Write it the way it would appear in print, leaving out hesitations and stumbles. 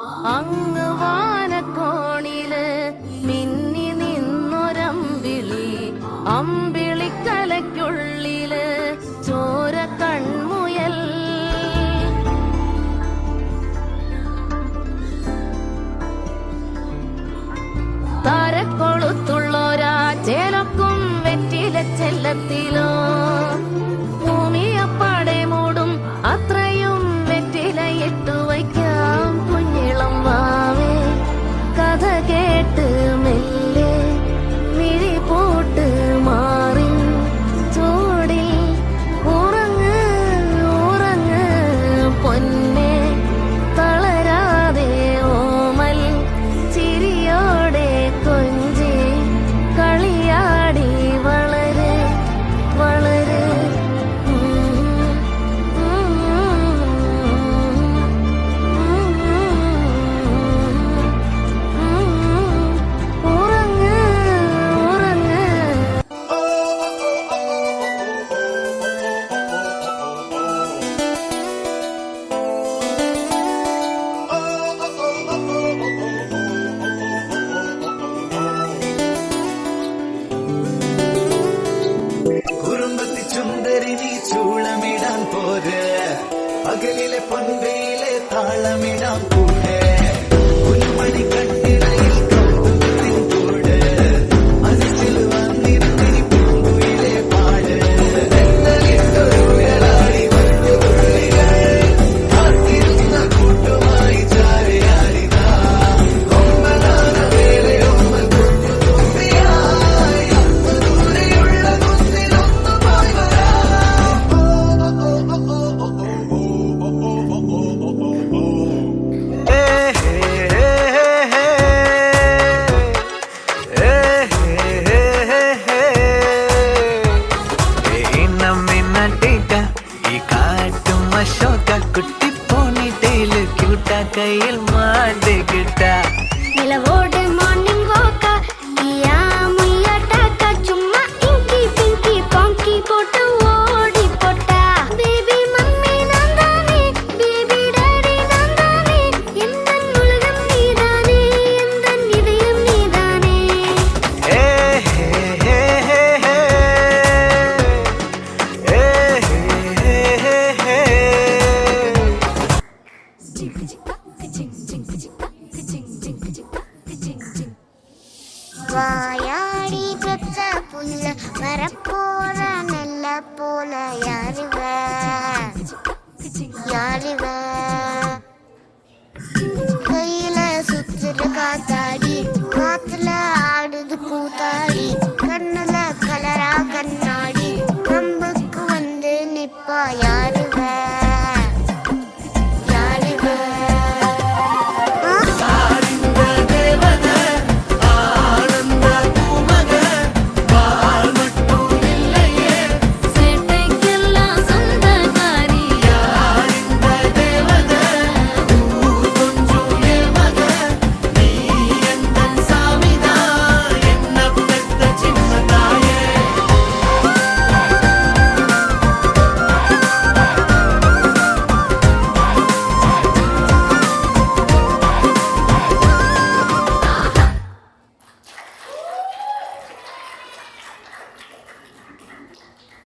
അങ്ങ് വാനക്കോണില് മിന്നി നിന്നൊരമ്പിളി, അമ്പിളിക്കലയ്ക്കുള്ളില് ചോര കൺമുയൽ. താരക്കൊളുത്തുള്ളോരാ ചേലക്കും വെറ്റില ചെല്ലത്തിലോ ഭൂമിയപ്പാടെ മൂടും അത്രയും വെറ്റില ഇട്ടു വയ്ക്കാം കുഞ്ഞിളം വാവേ. കഥ കേട്ട് മെല്ലെ മിഴി പോട്ട് മാറി ചൂടിൽ ഉറങ്ങ് ഉറങ്ങ് പൊന്നെ, തളരാതെ ഓമൽ ചിരിയോടെ കൊഞ്ചി കളിയാടി വളര് വളര്. ഉറങ്ങ് ഉറങ്ങ്. കുറുമ്പത്തി ചുന്ദരി നീ ചൂളമിടാൻ പോര്, പകലിലെ പൊൻവെയിലെ താളമിടാൻ കൂടെ. കുഞ്ഞുമണി കട്ടിടയിൽ കൗതുകത്തിൻ കൂട്, മനസ്സിൽ വന്നിരുന്നിനി പൂങ്കുയിലെ പാട്. ൊരുളാടി മഞ്ഞു തുള്ളികൾ കാത്തിരുന്ന കൂട്ടുമായി ചാരയാടിതാ. കൊമ്പനാന വേലെ ഓമൽ കുഞ്ഞു തുമ്പിയായി അന്ന് ദൂരെയുള്ള കുന്നിലൊന്നു പോയി വരാം. കുട്ടി പോണി ടൈല് ക്യൂട്ടാ, കയ്യിൽ മാണ്ട് കിട്ടാ. നിലവോട് മോർണിംഗ് വാക്ക കിയാ മുയ്യാട്ടാക്ക, ചുമ്മാ ഇങ്കി പിങ്കി പോങ്കി പോട്ട് ഓടി പോട്ടാ. ബേബി മമ്മി നാന്താനേ, ബേബി ഡാഡി നാന്താനേ, എന്തൻ ഉലകം നീതാനേ, എന്തൻ இதயம் നീതാനേ. வாயாடி பெத்த புல்ல வரப்போற நெல்ல போல யாரிவ யாரிவ